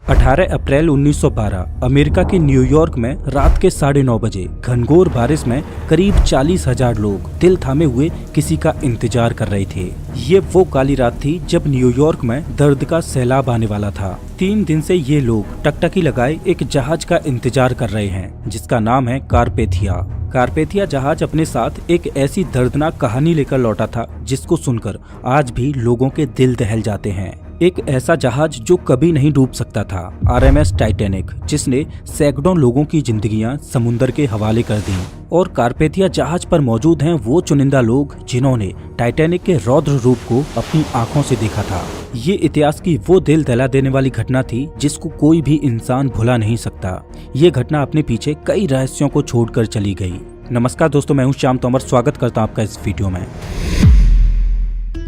18 अप्रैल 1912 America के New York में रात के 9:30 बजे घनघोर बारिश में करीब 40,000 लोग दिल थामे हुए किसी का इंतजार कर रहे थे। ये वो काली रात थी जब न्यूयॉर्क में दर्द का सैलाब आने वाला था। 3 दिन से ये लोग टकटकी लगाए एक जहाज का इंतजार कर रहे हैं जिसका नाम है कारपेथिया। कारपेथिया जहाज अपने साथ एक ऐसी दर्दनाक कहानी लेकर लौटा था जिसको सुनकर आज भी लोगों के दिल दहल जाते हैं। एक ऐसा जहाज जो कभी नहीं डूब सकता था, RMS टाइटैनिक, जिसने सैकड़ों लोगों की जिंदगियां समुद्र के हवाले कर दी। और कारपेथिया जहाज पर मौजूद हैं वो चुनिंदा लोग जिन्होंने टाइटैनिक के रौद्र रूप को अपनी आंखों से देखा था। ये इतिहास की वो दिल दहला देने वाली घटना थी जिसको कोई भी इंसान भुला नहीं सकता। ये घटना अपने पीछे कई रहस्यों को छोड़कर चली गई। नमस्कार दोस्तों, मैं हूं श्याम तोमर, स्वागत करता हूं आपका इस वीडियो में।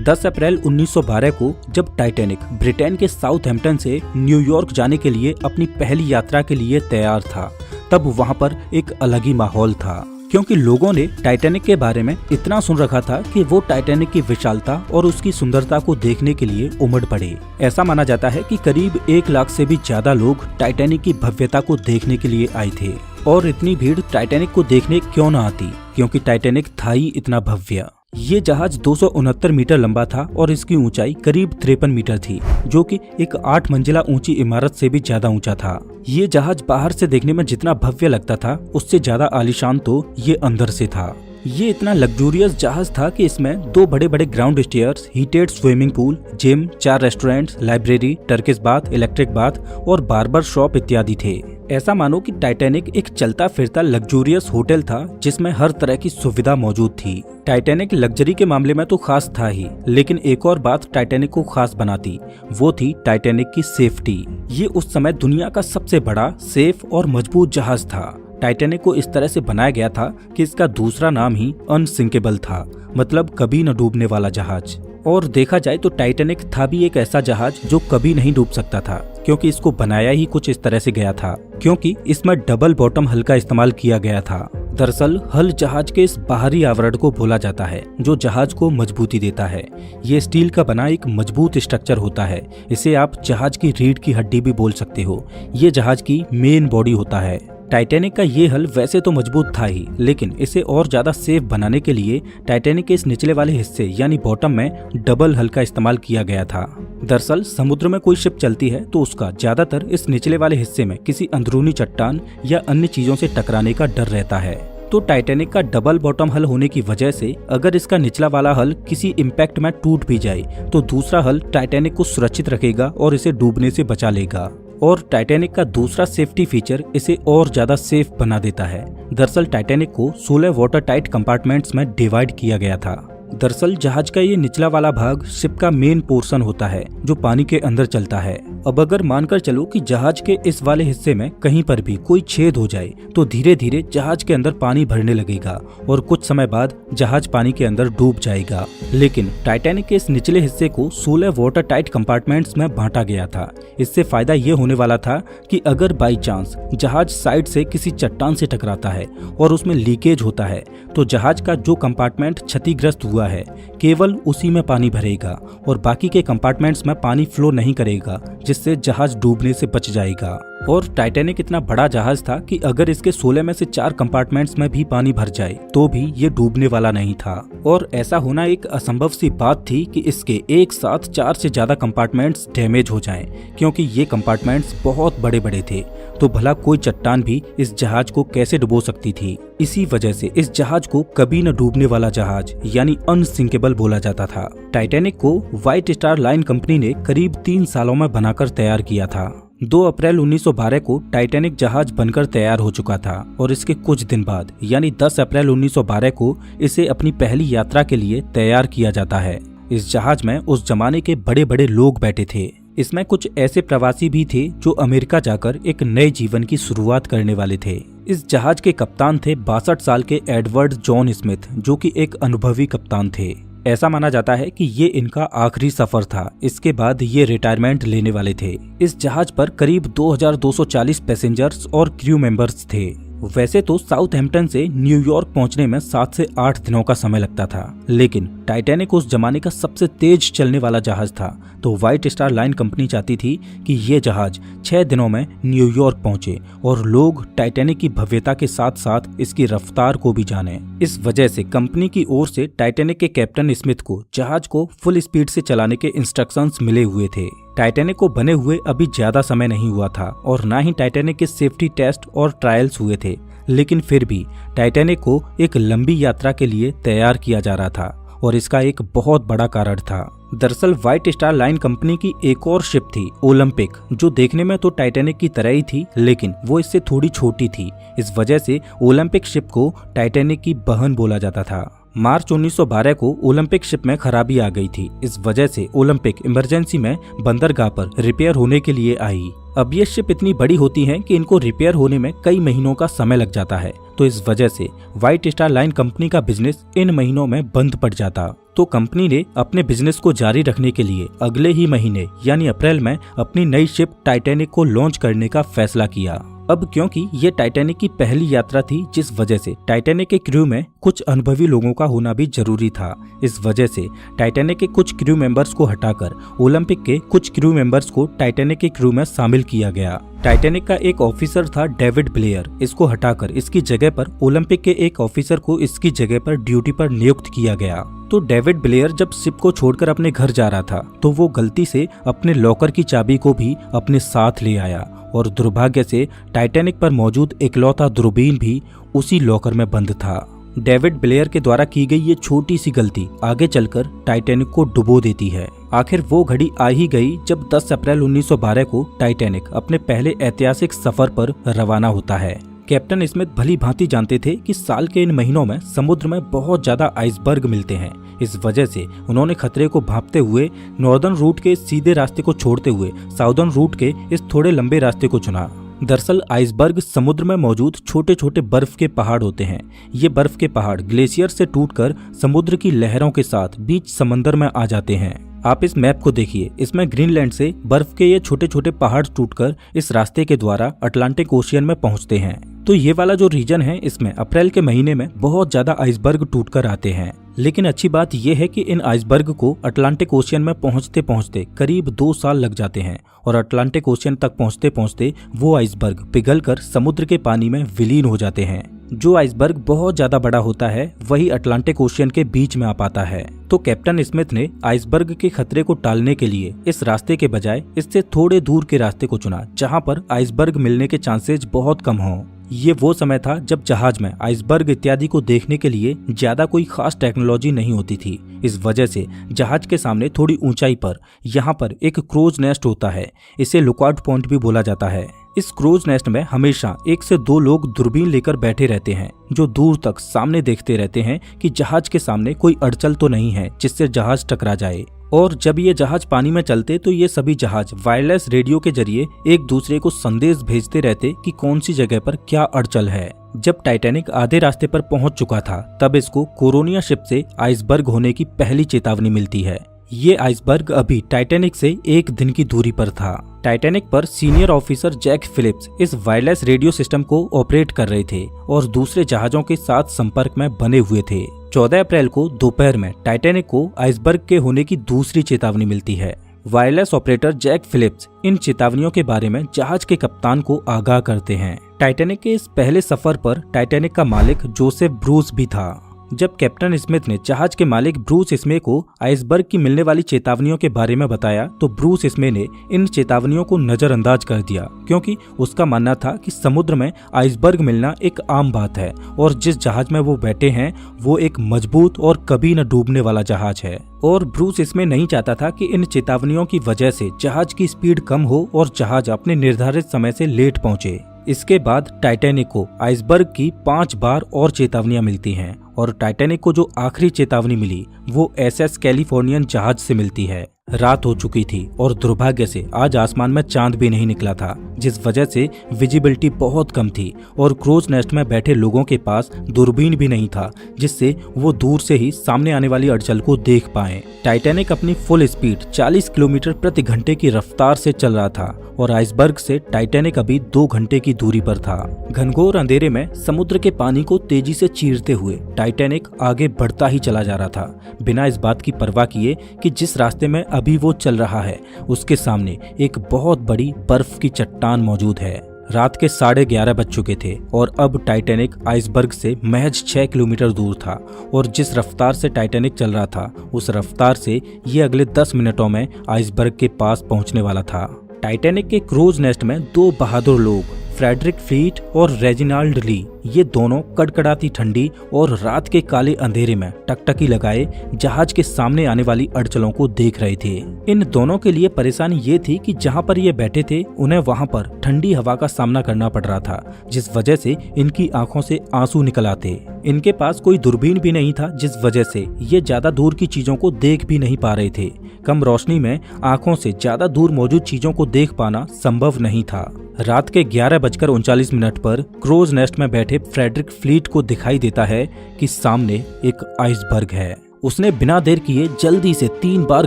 10 अप्रैल 1912 को जब टाइटैनिक ब्रिटेन के साउथहैम्पटन से न्यूयॉर्क जाने के लिए अपनी पहली यात्रा के लिए तैयार था, तब वहां पर एक अलग ही माहौल था, क्योंकि लोगों ने टाइटैनिक के बारे में इतना सुन रखा था कि वो टाइटैनिक की विशालता और उसकी सुंदरता को देखने के लिए उमड़ पड़े। ऐसा माना जाता है कि करीब 1 लाख से भी ज्यादा लोग टाइटैनिक की भव्यता को देखने के लिए आए थे। और इतनी भीड़ टाइटैनिक को देखने क्यों न आती, क्योंकि टाइटैनिक था ही इतना भव्य। ये जहाज 269 मीटर लंबा था और इसकी ऊंचाई करीब 53 मीटर थी, जो कि एक 8 मंजिला ऊंची इमारत से भी ज्यादा ऊंचा था। ये जहाज बाहर से देखने में जितना भव्य लगता था उससे ज्यादा आलीशान तो ये अंदर से था। ये इतना लग्जूरियस जहाज था कि इसमें 2 बड़े बड़े ground stairs, heated swimming pool, gym, 4 restaurants, library, Turkish bath, electric bath और बार्बर शॉप इत्यादि थे। ऐसा मानो कि टाइटैनिक एक चलता फिरता लग्जूरियस होटल था जिसमें हर तरह की सुविधा मौजूद थी। टाइटैनिक लग्जरी के मामले में तो खास था ही, लेकिन एक और बात टाइटैनिक को खास बनाती, वो थी टाइटैनिक की सेफ्टी। ये उस समय दुनिया का सबसे बड़ा, सेफ और मजबूत जहाज था। टाइटैनिक को इस तरह से बनाया गया था कि इसका दूसरा नाम ही अनसिंकेबल था, मतलब कभी न डूबने वाला जहाज। और देखा जाए तो टाइटैनिक था भी एक ऐसा जहाज जो कभी नहीं डूब सकता था, क्योंकि इसको बनाया ही कुछ इस तरह से गया था, क्योंकि इसमें डबल बॉटम हल का इस्तेमाल किया गया था। दरअसल हल जहाज के इस बाहरी आवरण को बोला जाता है जो जहाज को मजबूती देता है। ये स्टील का बना एक मजबूत स्ट्रक्चर होता है। इसे आप जहाज की रीढ़ की हड्डी भी बोल सकते हो। ये जहाज की मेन बॉडी होता है। टाइटैनिक का ये हल वैसे तो मजबूत था ही, लेकिन इसे और ज्यादा सेफ बनाने के लिए टाइटैनिक के इस निचले वाले हिस्से यानी बॉटम में डबल हल का इस्तेमाल किया गया था। दरअसल समुद्र में कोई शिप चलती है तो उसका ज्यादातर इस निचले वाले हिस्से में किसी अंदरूनी चट्टान या अन्य चीजों से टकराने का डर रहता है। तो टाइटैनिक का डबल बॉटम हल होने की वजह से अगर इसका निचला वाला हल किसी इम्पैक्ट में टूट भी जाए तो दूसरा हल टाइटैनिक को सुरक्षित रखेगा और इसे डूबने से बचा लेगा। और टाइटैनिक का दूसरा सेफ्टी फीचर इसे और ज्यादा सेफ बना देता है। दरअसल टाइटैनिक को 16 वाटर टाइट कंपार्टमेंट्स में डिवाइड किया गया था। दरअसल जहाज का ये निचला वाला भाग शिप का मेन पोर्शन होता है जो पानी के अंदर चलता है। अब अगर मानकर चलो कि जहाज के इस वाले हिस्से में कहीं पर भी कोई छेद हो जाए तो धीरे धीरे जहाज के अंदर पानी भरने लगेगा और कुछ समय बाद जहाज पानी के अंदर डूब जाएगा। लेकिन टाइटैनिक के इस निचले हिस्से को 16 वाटर टाइट कंपार्टमेंट्स में बांटा गया था। इससे फायदा ये होने वाला था कि अगर बाई चांस जहाज साइड से किसी चट्टान से टकराता है और उसमें लीकेज होता है तो जहाज का जो कंपार्टमेंट क्षतिग्रस्त हुआ है केवल उसी में पानी भरेगा और बाकी के कंपार्टमेंट्स में पानी फ्लो नहीं करेगा, जिससे जहाज डूबने से बच जाएगा। और टाइटैनिक इतना बड़ा जहाज था कि अगर इसके 16 में से 4 कंपार्टमेंट्स में भी पानी भर जाए तो भी ये डूबने वाला नहीं था। और ऐसा होना एक असंभव सी बात थी कि इसके एक साथ 4 से ज्यादा कंपार्टमेंट्स डैमेज हो जाएं, क्योंकि ये कंपार्टमेंट्स बहुत बड़े बड़े थे। तो भला कोई चट्टान भी इस जहाज को कैसे डुबो सकती थी। इसी वजह से इस जहाज को कभी न डूबने वाला जहाज यानी अनसिंकेबल बोला जाता था। टाइटैनिक को व्हाइट स्टार लाइन कंपनी ने करीब 3 सालों में बनाकर तैयार किया था। 2 अप्रैल 1912 को टाइटैनिक जहाज बनकर तैयार हो चुका था और इसके कुछ दिन बाद यानी 10 अप्रैल 1912 को इसे अपनी पहली यात्रा के लिए तैयार किया जाता है। इस जहाज में उस जमाने के बड़े बड़े लोग बैठे थे। इसमें कुछ ऐसे प्रवासी भी थे जो अमेरिका जाकर एक नए जीवन की शुरुआत करने वाले थे। इस जहाज के कप्तान थे 62 साल के एडवर्ड जॉन स्मिथ, जो कि एक अनुभवी कप्तान थे। ऐसा माना जाता है कि ये इनका आखिरी सफर था। इसके बाद ये रिटायरमेंट लेने वाले थे। इस जहाज पर करीब 2240 पैसेंजर्स और क्रू मेंबर्स थे। वैसे तो साउथहैम्पटन से न्यूयॉर्क पहुंचने में 7 से 8 दिनों का समय लगता था, लेकिन टाइटैनिक उस जमाने का सबसे तेज चलने वाला जहाज था, तो व्हाइट स्टार लाइन कंपनी चाहती थी कि ये जहाज 6 दिनों में न्यूयॉर्क पहुंचे और लोग टाइटैनिक की भव्यता के साथ साथ इसकी रफ्तार को भी जाने। इस वजह से कंपनी की ओर से टाइटैनिक के कैप्टन स्मिथ को जहाज को फुल स्पीड से चलाने के इंस्ट्रक्शंस मिले हुए थे। टाइटैनिक को बने हुए अभी ज्यादा समय नहीं हुआ था और ना ही टाइटैनिक के सेफ्टी टेस्ट और ट्रायल्स हुए थे, लेकिन फिर भी टाइटैनिक को एक लंबी यात्रा के लिए तैयार किया जा रहा था और इसका एक बहुत बड़ा कारण था। दरअसल व्हाइट स्टार लाइन कंपनी की एक और शिप थी, ओलंपिक, जो देखने में तो टाइटैनिक की तरह ही थी, लेकिन वो इससे थोड़ी छोटी थी। इस वजह से ओलंपिक शिप को टाइटैनिक की बहन बोला जाता था। मार्च 1912 को ओलंपिक शिप में खराबी आ गई थी। इस वजह से ओलंपिक इमरजेंसी में बंदरगाह पर रिपेयर होने के लिए आई। अब ये शिप इतनी बड़ी होती हैं कि इनको रिपेयर होने में कई महीनों का समय लग जाता है, तो इस वजह से व्हाइट स्टार लाइन कंपनी का बिजनेस इन महीनों में बंद पड़ जाता। तो कंपनी ने अपने बिजनेस को जारी रखने के लिए अगले ही महीने यानी अप्रैल में अपनी नई शिप टाइटैनिक को लॉन्च करने का फैसला किया। अब क्योंकि ये टाइटैनिक की पहली यात्रा थी, जिस वजह से टाइटैनिक के क्रू में कुछ अनुभवी लोगों का होना भी जरूरी था। इस वजह से टाइटैनिक के कुछ क्रू मेंबर्स को हटाकर ओलंपिक के कुछ क्रू मेंबर्स को टाइटैनिक के क्रू में शामिल किया गया। टाइटैनिक का एक ऑफिसर था डेविड ब्लेयर, इसको हटाकर इसकी जगह पर ओलंपिक के एक ऑफिसर को इसकी जगह पर ड्यूटी पर नियुक्त किया गया। तो डेविड ब्लेयर जब शिप को छोड़कर अपने घर जा रहा था, तो वो गलती से अपने लॉकर की चाबी को भी अपने साथ ले आया और दुर्भाग्य से टाइटैनिक पर मौजूद इकलौता दूरबीन भी उसी लॉकर में बंद था। डेविड ब्लेयर के द्वारा की गई ये छोटी सी गलती आगे चलकर टाइटैनिक को डुबो देती है। आखिर वो घड़ी आ ही गई जब 10 अप्रैल 1912 को टाइटैनिक अपने पहले ऐतिहासिक सफर पर रवाना होता है। कैप्टन स्मिथ भली भांति जानते थे कि साल के इन महीनों में समुद्र में बहुत ज्यादा आइसबर्ग मिलते हैं। इस वजह से उन्होंने खतरे को भांपते हुए नॉर्दर्न रूट के सीधे रास्ते को छोड़ते हुए साउदर्न रूट के इस थोड़े लंबे रास्ते को चुना। दरअसल आइसबर्ग समुद्र में मौजूद छोटे छोटे बर्फ के पहाड़ होते हैं। ये बर्फ के पहाड़ ग्लेशियर से टूटकर समुद्र की लहरों के साथ बीच समंदर में आ जाते हैं। आप इस मैप को देखिए, इसमें ग्रीनलैंड से बर्फ के ये छोटे छोटे पहाड़ टूटकर इस रास्ते के द्वारा अटलांटिक ओशियन में पहुंचते हैं। तो ये वाला जो रीजन है, इसमें अप्रैल के महीने में बहुत ज्यादा आइसबर्ग टूटकर आते हैं। लेकिन अच्छी बात यह है कि इन आइसबर्ग को अटलांटिक ओशियन में पहुंचते पहुंचते करीब 2 साल लग जाते हैं और अटलांटिक ओशियन तक पहुंचते पहुंचते वो आइसबर्ग पिघलकर समुद्र के पानी में विलीन हो जाते हैं। जो आइसबर्ग बहुत ज्यादा बड़ा होता है वही अटलांटिक ओशियन के बीच में आ पाता है। तो कैप्टन स्मिथ ने आइसबर्ग के खतरे को टालने के लिए इस रास्ते के बजाय इससे थोड़े दूर के रास्ते को चुना, जहां पर आइसबर्ग मिलने के चांसेस बहुत कम हों। ये वो समय था जब जहाज में आइसबर्ग इत्यादि को देखने के लिए ज्यादा कोई खास टेक्नोलॉजी नहीं होती थी। इस वजह से जहाज के सामने थोड़ी ऊंचाई पर यहाँ पर एक क्रूज नेस्ट होता है, इसे लुकआउट पॉइंट भी बोला जाता है। इस क्रूज नेस्ट में हमेशा 1 से 2 लोग दूरबीन लेकर बैठे रहते हैं, जो दूर तक सामने देखते रहते हैं कि जहाज के सामने कोई अड़चन तो नहीं है जिससे जहाज टकरा जाए। और जब ये जहाज पानी में चलते तो ये सभी जहाज वायरलेस रेडियो के जरिए एक दूसरे को संदेश भेजते रहते कि कौन सी जगह पर क्या अड़चन है। जब टाइटैनिक आधे रास्ते पर पहुंच चुका था, तब इसको कोरोनिया शिप से आइसबर्ग होने की पहली चेतावनी मिलती है। ये आइसबर्ग अभी टाइटैनिक से 1 दिन की दूरी पर था। टाइटैनिक पर सीनियर ऑफिसर जैक फिलिप्स इस वायरलेस रेडियो सिस्टम को ऑपरेट कर रहे थे और दूसरे जहाजों के साथ संपर्क में बने हुए थे। 14 अप्रैल को दोपहर में टाइटैनिक को आइसबर्ग के होने की दूसरी चेतावनी मिलती है। वायरलेस ऑपरेटर जैक फिलिप्स इन चेतावनियों के बारे में जहाज के कप्तान को आगाह करते हैं। टाइटैनिक के इस पहले सफर पर टाइटैनिक का मालिक जोसेफ ब्रूस भी था। जब कैप्टन स्मिथ ने जहाज के मालिक ब्रूस स्मे को आइसबर्ग की मिलने वाली चेतावनियों के बारे में बताया, तो ब्रूस स्मे ने इन चेतावनियों को नजरअंदाज कर दिया, क्योंकि उसका मानना था कि समुद्र में आइसबर्ग मिलना एक आम बात है और जिस जहाज में वो बैठे हैं वो एक मजबूत और कभी न डूबने वाला जहाज है। और ब्रूस स्मे नहीं चाहता था कि इन चेतावनियों की वजह से जहाज की स्पीड कम हो और जहाज अपने निर्धारित समय से लेट पहुंचे। इसके बाद टाइटैनिक को आइसबर्ग की 5 बार और चेतावनियां मिलती हैं और टाइटैनिक को जो आखिरी चेतावनी मिली वो एसएस कैलिफोर्नियन जहाज से मिलती है। रात हो चुकी थी और दुर्भाग्य से आज आसमान में चांद भी नहीं निकला था, जिस वजह से विजिबिलिटी बहुत कम थी और क्रूज नेस्ट में बैठे लोगों के पास दूरबीन भी नहीं था जिससे वो दूर से ही सामने आने वाली अड़चन को देख पाएं। टाइटैनिक अपनी फुल स्पीड 40 किलोमीटर प्रति घंटे की रफ्तार से चल रहा था और आइसबर्ग से टाइटैनिक अभी 2 घंटे की दूरी पर था। घनघोर अंधेरे में समुद्र के पानी को तेजी से चीरते हुए टाइटैनिक आगे बढ़ता ही चला जा रहा था, बिना इस बात की परवाह किए कि जिस रास्ते में अभी वो चल रहा है उसके सामने एक बहुत बड़ी बर्फ की चट्टान मौजूद है। रात के 11:30 बज चुके थे और अब टाइटैनिक आइसबर्ग से महज 6 किलोमीटर दूर था और जिस रफ्तार से टाइटैनिक चल रहा था उस रफ्तार से ये अगले 10 मिनटों में आइसबर्ग के पास पहुंचने वाला था। टाइटैनिक के क्रूज नेस्ट में 2 बहादुर लोग फ्रेडरिक फ्लीट और रेजिनाल्ड ली, ये दोनों कड़कड़ाती ठंडी और रात के काले अंधेरे में टकटकी लगाए जहाज के सामने आने वाली अड़चनों को देख रहे थे। इन दोनों के लिए परेशानी ये थी कि जहां पर ये बैठे थे उन्हें वहां पर ठंडी हवा का सामना करना पड़ रहा था, जिस वजह से इनकी आंखों से आंसू निकल आते। इनके पास कोई दूरबीन भी नहीं था, जिस वजह से ये ज्यादा दूर की चीजों को देख भी नहीं पा रहे थे। कम रोशनी में आंखों से ज्यादा दूर मौजूद चीजों को देख पाना संभव नहीं था। रात के 11:39 पर क्रूज नेस्ट में बैठे फ्रेडरिक फ्लीट को दिखाई देता है कि सामने एक आइसबर्ग है। उसने बिना देर किए जल्दी से 3 बार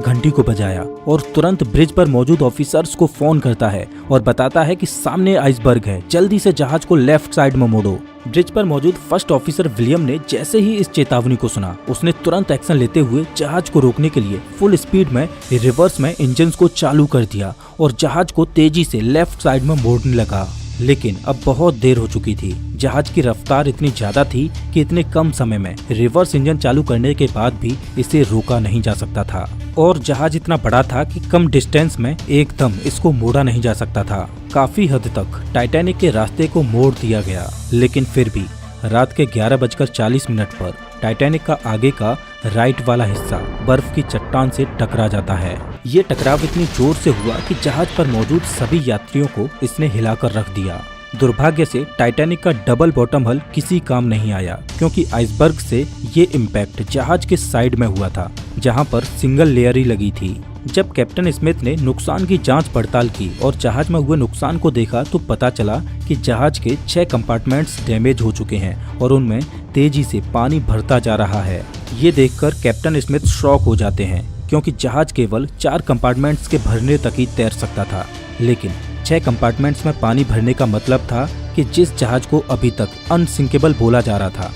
घंटी को बजाया और तुरंत ब्रिज पर मौजूद ऑफिसर्स को फोन करता है और बताता है कि सामने आइसबर्ग है, जल्दी से जहाज को लेफ्ट साइड में मोड़ो। ब्रिज पर मौजूद फर्स्ट ऑफिसर विलियम ने जैसे ही इस चेतावनी को सुना उसने तुरंत एक्शन लेते हुए जहाज को रोकने के लिए फुल स्पीड में रिवर्स में इंजन को चालू कर दिया और जहाज को तेजी से लेफ्ट साइड में मोड़ने लगा। लेकिन अब बहुत देर हो चुकी थी। जहाज की रफ्तार इतनी ज्यादा थी कि इतने कम समय में रिवर्स इंजन चालू करने के बाद भी इसे रोका नहीं जा सकता था और जहाज इतना बड़ा था कि कम डिस्टेंस में एकदम इसको मोड़ा नहीं जा सकता था। काफी हद तक टाइटैनिक के रास्ते को मोड़ दिया गया, लेकिन फिर भी रात के 11:40 पर टाइटैनिक का आगे का राइट वाला हिस्सा बर्फ की चट्टान से टकरा जाता है। ये टकराव इतनी जोर से हुआ कि जहाज पर मौजूद सभी यात्रियों को इसने हिलाकर रख दिया। दुर्भाग्य से टाइटैनिक का डबल बॉटम हल किसी काम नहीं आया, क्योंकि आइसबर्ग से ये इम्पैक्ट जहाज के साइड में हुआ था जहां पर सिंगल लेयर ही लगी थी। जब कैप्टन स्मिथ ने नुकसान की जांच पड़ताल की और जहाज में हुए नुकसान को देखा तो पता चला कि जहाज के 6 कंपार्टमेंट्स डैमेज हो चुके हैं और उनमें तेजी से पानी भरता जा रहा है। ये देखकर कैप्टन स्मिथ शॉक हो जाते हैं, क्योंकि जहाज केवल 4 कंपार्टमेंट्स के भरने तक ही तैर सकता था, लेकिन 6 कंपार्टमेंट्स में पानी भरने का मतलब था कि जिस जहाज को अभी तक अनसिंकेबल बोला जा रहा था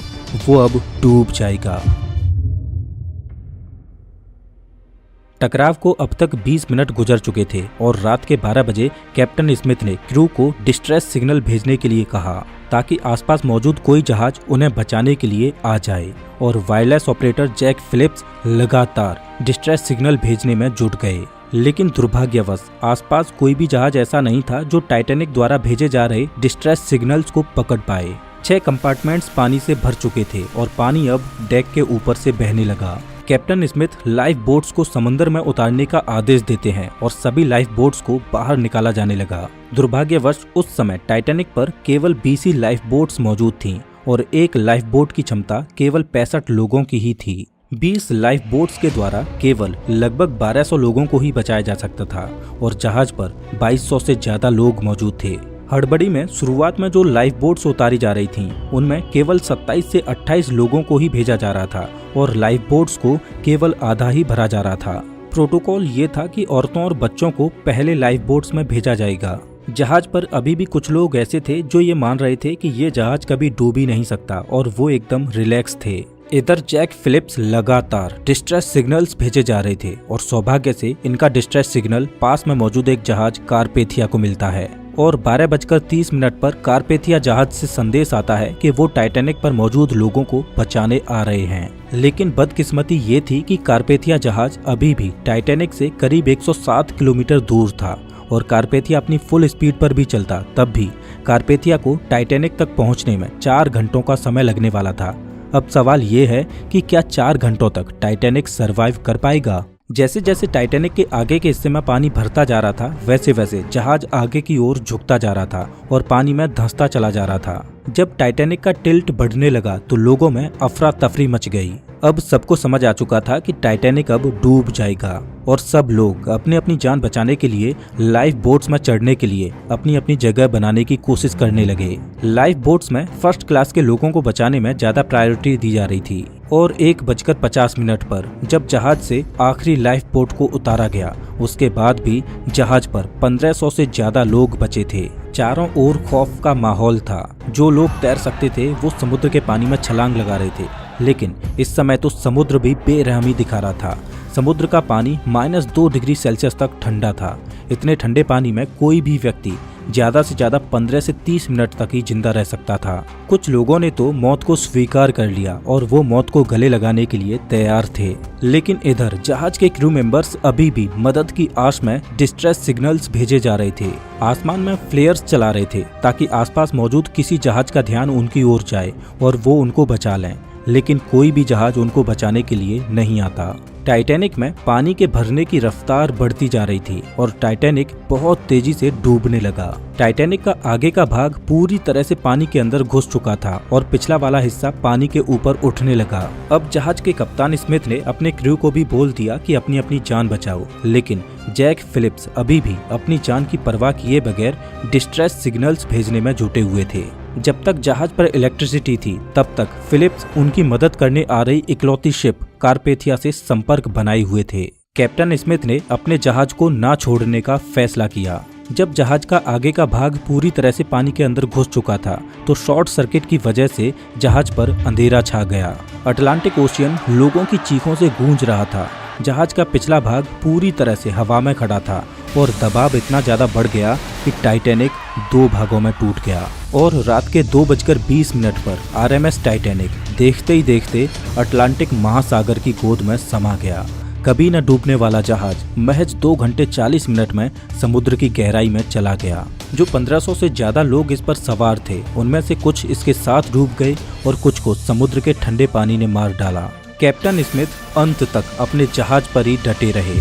वो अब डूब जाएगा। टकराव को अब तक 20 मिनट गुजर चुके थे और रात के 12 बजे कैप्टन स्मिथ ने क्रू को डिस्ट्रेस सिग्नल भेजने के लिए कहा ताकि आसपास मौजूद कोई जहाज उन्हें बचाने के लिए आ जाए, और वायरलेस ऑपरेटर जैक फिलिप्स लगातार डिस्ट्रेस सिग्नल भेजने में जुट गए। लेकिन दुर्भाग्यवश आसपास कोई भी जहाज ऐसा नहीं था जो टाइटैनिक द्वारा भेजे जा रहे डिस्ट्रेस सिग्नल्स को पकड़ पाए। 6 कंपार्टमेंट्स पानी से भर चुके थे और पानी अब डेक के ऊपर से बहने लगा। कैप्टन स्मिथ लाइफ बोट्स को समंदर में उतारने का आदेश देते हैं और सभी लाइफ बोट्स को बाहर निकाला जाने लगा। दुर्भाग्यवश उस समय टाइटैनिक पर केवल 20 ही लाइफ बोट्स मौजूद थीं और एक लाइफ बोट की क्षमता केवल 65 लोगों की ही थी। 20 लाइफ बोट्स के द्वारा केवल लगभग 1200 लोगों को ही बचाया जा सकता था और जहाज पर 2200 से ज्यादा लोग मौजूद थे। हड़बड़ी में शुरुआत में जो लाइफ बोट्स उतारी जा रही थीं, उनमें केवल 27 से 28 लोगों को ही भेजा जा रहा था और लाइफ बोट्स को केवल आधा ही भरा जा रहा था। प्रोटोकॉल ये था कि औरतों और बच्चों को पहले लाइफ बोट्स में भेजा जाएगा। जहाज पर अभी भी कुछ लोग ऐसे थे जो ये मान रहे थे कि ये जहाज कभी डूब ही नहीं सकता और वो एकदम रिलैक्स थे। इधर जैक फिलिप्स लगातार डिस्ट्रेस सिग्नल्स भेजे जा रहे थे और सौभाग्य से इनका डिस्ट्रेस सिग्नल पास में मौजूद एक जहाज कारपेथिया को मिलता है और 12:30 पर कारपेथिया जहाज से संदेश आता है कि वो टाइटैनिक पर मौजूद लोगों को बचाने आ रहे हैं। लेकिन बदकिस्मती ये थी कि कारपेथिया जहाज अभी भी टाइटैनिक से करीब 107 किलोमीटर दूर था और कारपेथिया अपनी फुल स्पीड पर भी चलता तब भी कारपेथिया को टाइटैनिक तक पहुंचने में 4 घंटों का समय लगने वाला था। अब सवाल ये है कि क्या 4 घंटों तक टाइटैनिक सरवाइव कर पाएगा? जैसे जैसे टाइटैनिक के आगे के हिस्से में पानी भरता जा रहा था वैसे वैसे जहाज आगे की ओर झुकता जा रहा था और पानी में धंसता चला जा रहा था। जब टाइटैनिक का टिल्ट बढ़ने लगा तो लोगों में अफरा तफरी मच गई। अब सबको समझ आ चुका था कि टाइटैनिक अब डूब जाएगा और सब लोग अपनी अपनी जान बचाने के लिए लाइफ बोट्स में चढ़ने के लिए अपनी अपनी जगह बनाने की कोशिश करने लगे। लाइफ बोट्स में फर्स्ट क्लास के लोगों को बचाने में ज्यादा प्रायोरिटी दी जा रही थी और 1:50 पर जब जहाज से आखिरी लाइफ बोट को उतारा गया, उसके बाद भी जहाज पर 1500 से ज्यादा लोग बचे थे। चारों ओर खौफ का माहौल था। जो लोग तैर सकते थे वो समुद्र के पानी में छलांग लगा रहे थे, लेकिन इस समय तो समुद्र भी बेरहमी दिखा रहा था। समुद्र का पानी -2 डिग्री सेल्सियस तक ठंडा था। इतने ठंडे पानी में कोई भी व्यक्ति ज्यादा से ज्यादा 15 से 30 मिनट तक ही जिंदा रह सकता था। कुछ लोगों ने तो मौत को स्वीकार कर लिया और वो मौत को गले लगाने के लिए तैयार थे। लेकिन इधर जहाज के क्रू मेंबर्स अभी भी मदद की आश में डिस्ट्रेस सिग्नल्स भेजे जा रहे थे। आसमान में फ्लेयर्स चला रहे थे ताकि आसपास मौजूद किसी जहाज का ध्यान उनकी ओर जाए और वो उनको बचा लें, लेकिन कोई भी जहाज उनको बचाने के लिए नहीं आता। टाइटैनिक में पानी के भरने की रफ्तार बढ़ती जा रही थी और टाइटैनिक बहुत तेजी से डूबने लगा। टाइटैनिक का आगे का भाग पूरी तरह से पानी के अंदर घुस चुका था और पिछला वाला हिस्सा पानी के ऊपर उठने लगा। अब जहाज के कप्तान स्मिथ ने अपने क्रू को भी बोल दिया कि अपनी अपनी जान बचाओ, लेकिन जैक फिलिप्स अभी भी अपनी जान की परवाह किए बगैर डिस्ट्रेस सिग्नल्स भेजने में जुटे हुए थे। जब तक जहाज पर इलेक्ट्रिसिटी थी तब तक फिलिप्स उनकी मदद करने आ रही इकलौती शिप कारपेथिया से संपर्क बनाए हुए थे। कैप्टन स्मिथ ने अपने जहाज को ना छोड़ने का फैसला किया। जब जहाज का आगे का भाग पूरी तरह से पानी के अंदर घुस चुका था तो शॉर्ट सर्किट की वजह से जहाज पर अंधेरा छा गया। अटलांटिक ओशियन लोगों की चीखों से गूंज रहा था। जहाज का पिछला भाग पूरी तरह से हवा में खड़ा था और दबाव इतना ज्यादा बढ़ गया कि टाइटैनिक 2 भागों में टूट गया और रात के 2:20 पर RMS टाइटैनिक देखते ही देखते अटलांटिक महासागर की गोद में समा गया। कभी न डूबने वाला जहाज महज 2 घंटे 40 मिनट में समुद्र की गहराई में चला गया। जो 1500 से ज्यादा लोग इस पर सवार थे, उनमें से कुछ इसके साथ डूब गए और कुछ को समुद्र के ठंडे पानी ने मार डाला। कैप्टन स्मिथ अंत तक अपने जहाज पर ही डटे रहे।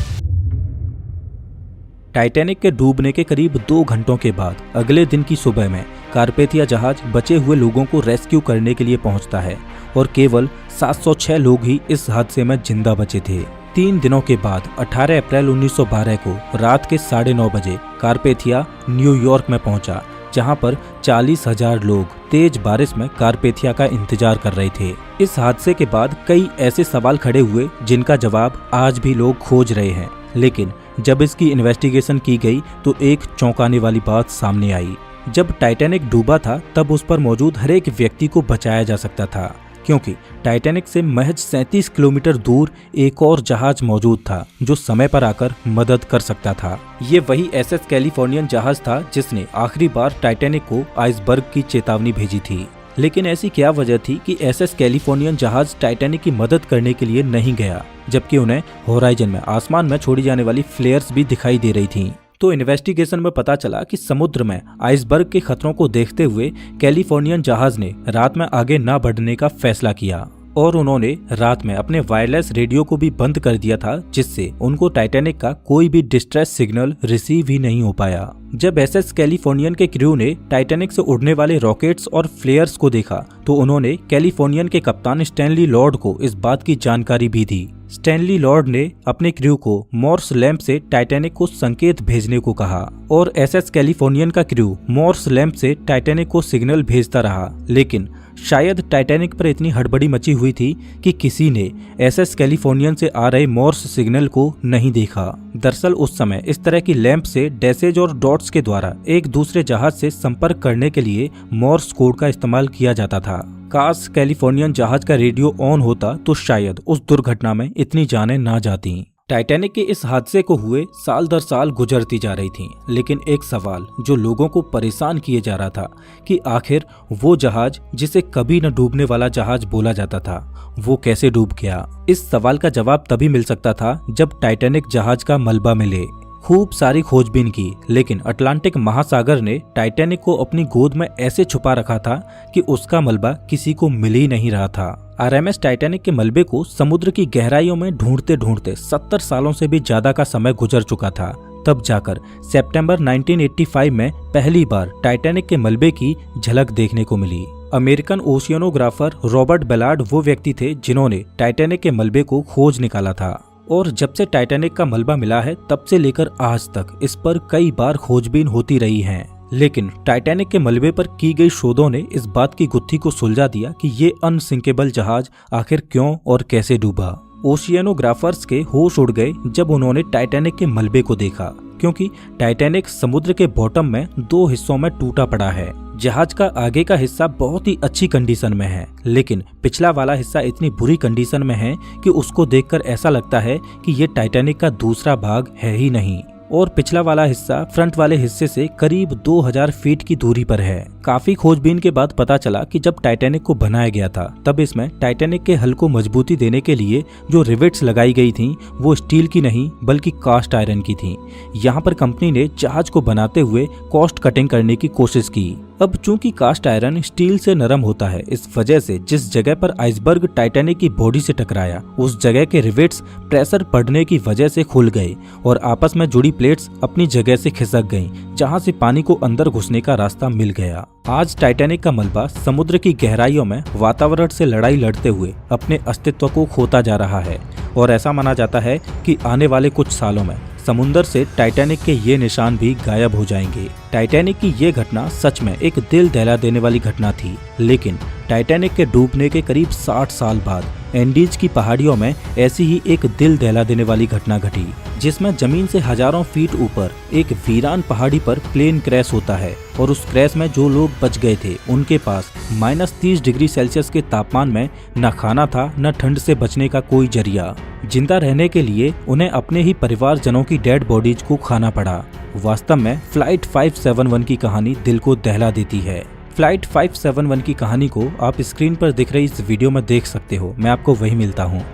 टाइटैनिक के डूबने के करीब 2 घंटों के बाद अगले दिन की सुबह में कारपेथिया जहाज बचे हुए लोगों को रेस्क्यू करने के लिए पहुंचता है और केवल 706 लोग ही इस हादसे में जिंदा बचे थे। 3 दिनों के बाद 18 अप्रैल 1912 को रात के 9:30 बजे कारपेथिया न्यूयॉर्क में पहुंचा, जहां पर 40,000 लोग तेज बारिश में कारपेथिया का इंतजार कर रहे थे। इस हादसे के बाद कई ऐसे सवाल खड़े हुए जिनका जवाब आज भी लोग खोज रहे हैं, लेकिन जब इसकी इन्वेस्टिगेशन की गई तो एक चौंकाने वाली बात सामने आई। जब टाइटैनिक डूबा था तब उस पर मौजूद हर एक व्यक्ति को बचाया जा सकता था, क्योंकि टाइटैनिक से महज 37 किलोमीटर दूर एक और जहाज मौजूद था जो समय पर आकर मदद कर सकता था। ये वही SS कैलिफोर्नियन जहाज था जिसने आखिरी बार टाइटैनिक को आइसबर्ग की चेतावनी भेजी थी। लेकिन ऐसी क्या वजह थी कि SS कैलिफोर्नियन जहाज टाइटैनिक की मदद करने के लिए नहीं गया, जबकि उन्हें होराइजन में आसमान में छोड़ी जाने वाली फ्लेयर्स भी दिखाई दे रही थीं। तो इन्वेस्टिगेशन में पता चला कि समुद्र में आइसबर्ग के खतरों को देखते हुए कैलिफोर्नियन जहाज ने रात में आगे न बढ़ने का फैसला किया और उन्होंने रात में अपने वायरलेस रेडियो को भी बंद कर दिया था, जिससे उनको टाइटैनिक का कोई भी डिस्ट्रेस सिग्नल रिसीव ही नहीं हो पाया। जब SS कैलिफोर्नियन के क्रू ने टाइटैनिक से उड़ने वाले रॉकेट्स और फ्लेयर्स को देखा तो उन्होंने कैलिफोर्नियन के कप्तान स्टैनली लॉर्ड को इस बात की जानकारी भी दी। स्टैनली लॉर्ड ने अपने क्रू को मॉर्स लैंप से टाइटैनिक को संकेत भेजने को कहा और SS कैलिफोर्नियन का क्रू मॉर्स लैंप से टाइटैनिक को सिग्नल भेजता रहा, लेकिन शायद टाइटैनिक पर इतनी हड़बड़ी मची हुई थी कि किसी ने SS कैलिफोर्नियन से आ रहे मॉर्स सिग्नल को नहीं देखा। दरअसल उस समय इस तरह की लैंप से डैशेज और डॉट्स के द्वारा एक दूसरे जहाज से संपर्क करने के लिए मॉर्स कोड का इस्तेमाल किया जाता था। काश कैलिफोर्नियन जहाज का रेडियो ऑन होता तो शायद उस दुर्घटना में इतनी जानें ना जाती। टाइटैनिक के इस हादसे को हुए साल दर साल गुजरती जा रही थी, लेकिन एक सवाल जो लोगों को परेशान किए जा रहा था कि आखिर वो जहाज जिसे कभी न डूबने वाला जहाज बोला जाता था वो कैसे डूब गया। इस सवाल का जवाब तभी मिल सकता था जब टाइटैनिक जहाज का मलबा मिले। खूब सारी खोजबीन की, लेकिन अटलांटिक महासागर ने टाइटैनिक को अपनी गोद में ऐसे छुपा रखा था कि उसका मलबा किसी को मिल ही नहीं रहा था। RMS टाइटैनिक के मलबे को समुद्र की गहराइयों में ढूंढते ढूंढते 70 सालों से भी ज्यादा का समय गुजर चुका था। तब जाकर सितंबर 1985 में पहली बार टाइटैनिक के मलबे की झलक देखने को मिली। अमेरिकन ओशियनोग्राफर रॉबर्ट बेलार्ड वो व्यक्ति थे जिन्होंने टाइटैनिक के मलबे को खोज निकाला था और जब से टाइटैनिक का मलबा मिला है तब से लेकर आज तक इस पर कई बार खोजबीन होती रही है। लेकिन टाइटैनिक के मलबे पर की गई शोधों ने इस बात की गुत्थी को सुलझा दिया कि ये अनसिंकेबल जहाज आखिर क्यों और कैसे डूबा। ओशियनोग्राफर्स के होश उड़ गए जब उन्होंने टाइटैनिक के मलबे को देखा, क्योंकि टाइटैनिक समुद्र के बॉटम में 2 हिस्सों में टूटा पड़ा है। जहाज का आगे का हिस्सा बहुत ही अच्छी कंडीशन में है, लेकिन पिछला वाला हिस्सा इतनी बुरी कंडीशन में है कि उसको देखकर ऐसा लगता है कि ये टाइटैनिक का दूसरा भाग है ही नहीं। और पिछला वाला हिस्सा फ्रंट वाले हिस्से से करीब 2000 फीट की दूरी पर है। काफी खोजबीन के बाद पता चला कि जब टाइटैनिक को बनाया गया था तब इसमें टाइटैनिक के हल को मजबूती देने के लिए जो रिवेट्स लगाई गई थी वो स्टील की नहीं बल्कि कास्ट आयरन की थी। यहाँ पर कंपनी ने जहाज को बनाते हुए कॉस्ट कटिंग करने की कोशिश की। अब चूंकि कास्ट आयरन स्टील से नरम होता है, इस वजह से जिस जगह पर आइसबर्ग टाइटैनिक की बॉडी से टकराया उस जगह के रिवेट्स प्रेशर पड़ने की वजह से खुल गए और आपस में जुड़ी प्लेट्स अपनी जगह से खिसक गईं, जहां से पानी को अंदर घुसने का रास्ता मिल गया। आज टाइटैनिक का मलबा समुद्र की गहराइयों में वातावरण से लड़ाई लड़ते हुए अपने अस्तित्व को खोता जा रहा है और ऐसा माना जाता है कि आने वाले कुछ सालों में समुद्र से टाइटैनिक के ये निशान भी गायब हो जाएंगे। टाइटैनिक की ये घटना सच में एक दिल दहला देने वाली घटना थी, लेकिन टाइटैनिक के डूबने के करीब 60 साल बाद एंडीज की पहाड़ियों में ऐसी ही एक दिल दहला देने वाली घटना घटी, जिसमें जमीन से हजारों फीट ऊपर एक वीरान पहाड़ी पर प्लेन क्रैश होता है और उस क्रैश में जो लोग बच गए थे उनके पास -30 डिग्री सेल्सियस के तापमान में न खाना था न ठंड से बचने का कोई जरिया। जिंदा रहने के लिए उन्हें अपने ही परिवारजनों की डेड बॉडीज को खाना पड़ा। वास्तव में फ्लाइट 571 की कहानी दिल को दहला देती है। फ्लाइट 571 की कहानी को आप स्क्रीन पर दिख रही इस वीडियो में देख सकते हो। मैं आपको वही मिलता हूँ।